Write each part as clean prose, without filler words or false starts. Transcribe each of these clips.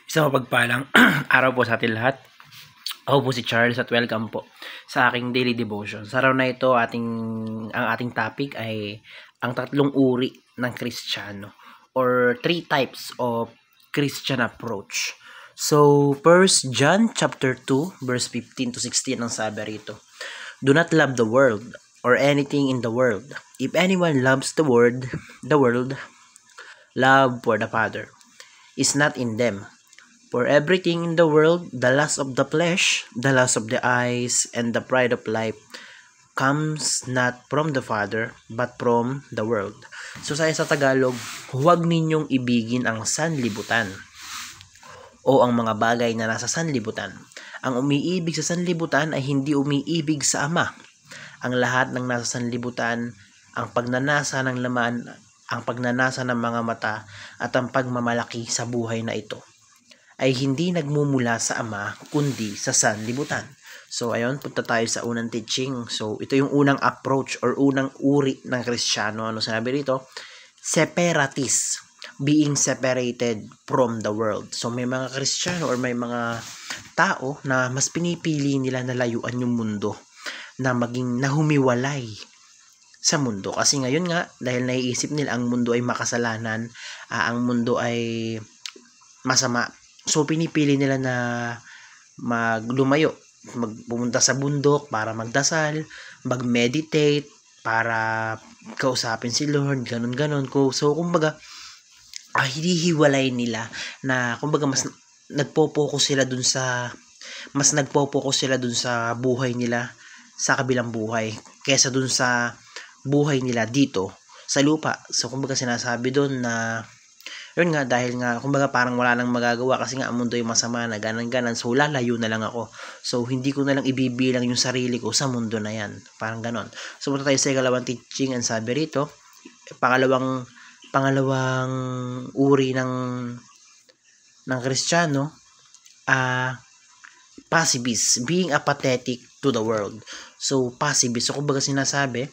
Isang mapagpalang araw po sa atin lahat. Ako po si Charles at welcome po sa aking daily devotion. Sa araw na ito, ang ating topic ay ang tatlong uri ng Kristiyano or three types of Christian approach. So, 1 John chapter 2 verse 15 to 16 ang sabi rito. Do not love the world or anything in the world. If anyone loves the world, love for the Father is not in them. For everything in the world, the lust of the flesh, the lust of the eyes, and the pride of life comes not from the Father, but from the world. So sa Tagalog, huwag ninyong ibigin ang sanlibutan o ang mga bagay na nasa sanlibutan. Ang umiibig sa sanlibutan ay hindi umiibig sa Ama. Ang lahat ng nasa sanlibutan, ang pagnanasa ng laman, ang pagnanasa ng mga mata, at ang pagmamalaki sa buhay na ito ay hindi nagmumula sa Ama, kundi sa sanlibutan. So, ayun, punta tayo sa unang teaching. So, ito yung unang approach or unang uri ng Kristiyano. Ano sinabi rito? Separatist. Being separated from the world. So, may mga Kristiyano or may mga tao na mas pinipili nila na layuan yung mundo na maging nahumiwalay sa mundo. Kasi ngayon nga, dahil naiisip nila ang mundo ay makasalanan, ang mundo ay masama. So, pinipili nila na maglumayo, magpumunta sa bundok para magdasal, mag-meditate, para kausapin si Lord, ganun-ganun. So, kumbaga, hinihiwalay nila na, kumbaga, mas nagpo-focus sila dun sa buhay nila sa kabilang buhay kaysa dun sa buhay nila dito sa lupa. So, kumbaga, sinasabi dun na yun nga, dahil nga, kumbaga parang wala nang magagawa kasi nga ang mundo ay masama na ganan-ganan, so lalayo na lang ako. So, hindi ko na lang ibibilang yung sarili ko sa mundo na yan. Parang ganon. So, punta tayo sa ikalawang teaching. Ang sabi rito, pangalawang uri ng Kristiyano, pacifist, being apathetic to the world. So, pacifist. So, kumbaga sinasabi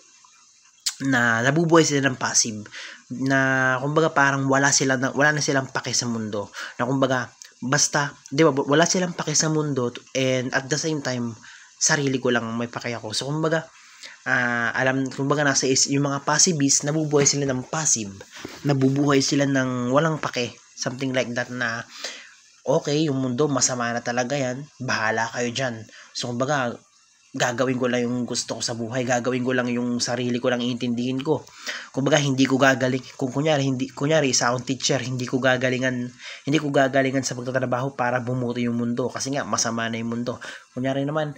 na nabubuhay sila ng passive, na kumbaga parang wala na silang pake sa mundo, na kumbaga basta, di ba, wala silang pake sa mundo, and at the same time sarili ko lang may pake ako. So kumbaga kumbaga yung mga pacifist, nabubuhay sila ng passive, nabubuhay sila ng walang pake, something like that, na okay, yung mundo masama na talaga yan, bahala kayo dyan. So kumbaga gagawin ko lang yung gusto ko sa buhay, gagawin ko lang yung sarili ko lang iintindihin ko. Kumbaga hindi ko gagaling, kung kunyari isa akong teacher, hindi ko gagalingan sa pagtatrabaho para bumuti yung mundo kasi nga masama na yung mundo. Kunyari naman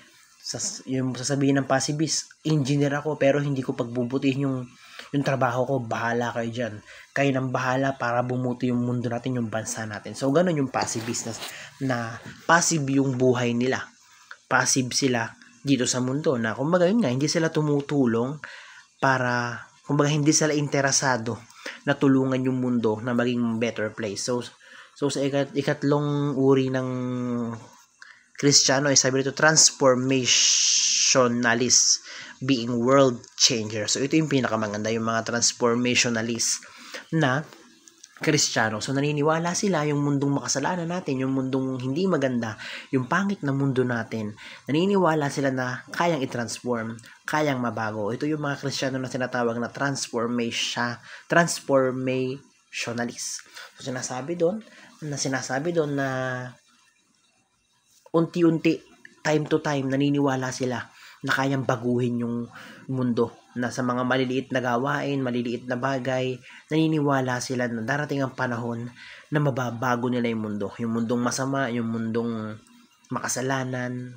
yung sasabihin ng pacifist, engineer ako pero hindi ko pagbubutihin yung trabaho ko, bahala kayo dyan. Kayo nang bahala para bumuti yung mundo natin, yung bansa natin. So ganun yung pacifist na passive yung buhay nila. Passive sila dito sa mundo, na kumbaga yun nga, hindi sila tumutulong para, kumbaga hindi sila interesado na tulungan yung mundo na maging better place. So sa ikatlong uri ng Kristiyano ay sabi nito, transformationalist, being world changer. So ito yung pinakamaganda, yung mga transformationalist na Kristiyano. So naniniwala sila yung mundong makasalanan natin, yung mundong hindi maganda, yung pangit na mundo natin, naniniwala sila na kayang i-transform, kayang mabago. Ito yung mga Kristiyano na tinatawag na transformationalist. So sinasabi doon na unti-unti, time to time, naniniwala sila na kayang baguhin yung mundo, na sa mga maliliit na gawain, maliliit na bagay, naniniwala sila na darating ang panahon na mababago nila yung mundo. Yung mundong masama, yung mundong makasalanan,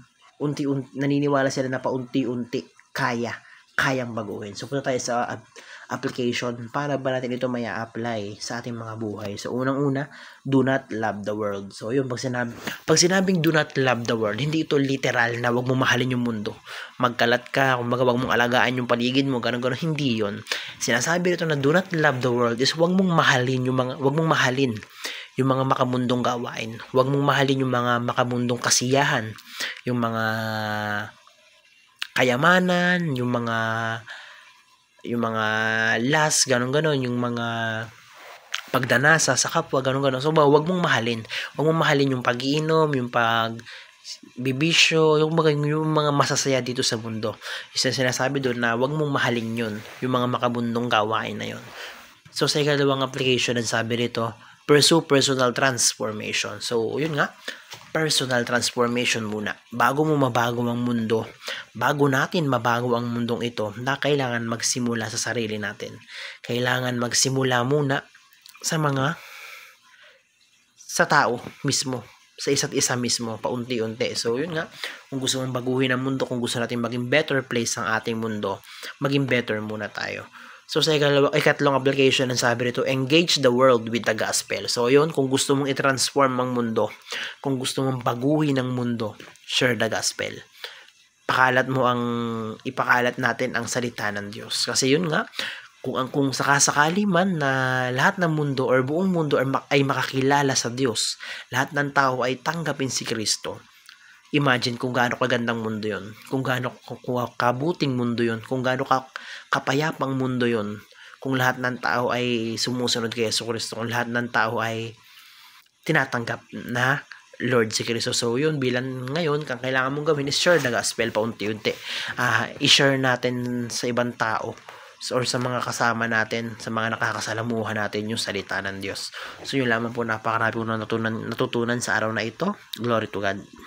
naniniwala sila na paunti-unti kayang baguhin. So, punta tayo sa application para ba natin ito may apply sa ating mga buhay. So, unang-una, do not love the world. So, yun, pag sinabing do not love the world, hindi ito literal na wag mong mahalin yung mundo. Magkalat ka, kumbaga wag mong alagaan yung paligid mo, ganun-ganun, hindi yun. Sinasabi nito na do not love the world is wag mong mahalin yung mga makamundong gawain. Wag mong mahalin yung mga makamundong kasiyahan, yung mga kayamanan, yung mga lust, ganun-ganon, yung mga pagdanasa sa kapwa, ganun. So, wag mong mahalin. Wag mong mahalin yung pag-iinom, yung bibisyo, yung mga masasaya dito sa mundo. Isa sinasabi doon na wag mong mahalin yun, yung mga makabundong gawain na yun. So, sa ikalawang application, ang sabi rito, pursue personal transformation. So, yun nga, personal transformation muna. Bago mo mabago ang mundo, bago natin mabago ang mundong ito, kailangan magsimula sa sarili natin. Kailangan magsimula muna sa tao mismo, sa isa't isa mismo, paunti-unti. So, yun nga, kung gusto mong baguhin ang mundo, kung gusto natin maging better place ang ating mundo, maging better muna tayo. So, sa ikatlong application, ang sabi rito, engage the world with the gospel. So, yun, kung gusto mong i-transform ang mundo, kung gusto mong baguhin ang mundo, share the gospel. Ipakalat natin ang salita ng Diyos. Kasi yun nga, kung sakasakali man na lahat ng mundo or buong mundo ay makakilala sa Diyos, lahat ng tao ay tanggapin si Kristo, imagine kung gaano kagandang mundo yon, kung gaano kabuting mundo yon, kung gaano kapayapang mundo yon, kung lahat ng tao ay sumusunod kay Yesu Kristo, kung lahat ng tao ay tinatanggap na Lord si Kristo. So yun, bilang ngayon, kang kailangan mong gawin is share the gospel paunti-unti. I-share natin sa ibang tao or sa mga kasama natin, sa mga nakakasalamuhan natin yung salita ng Diyos. So yun lamang po, napakarami po natutunan sa araw na ito. Glory to God.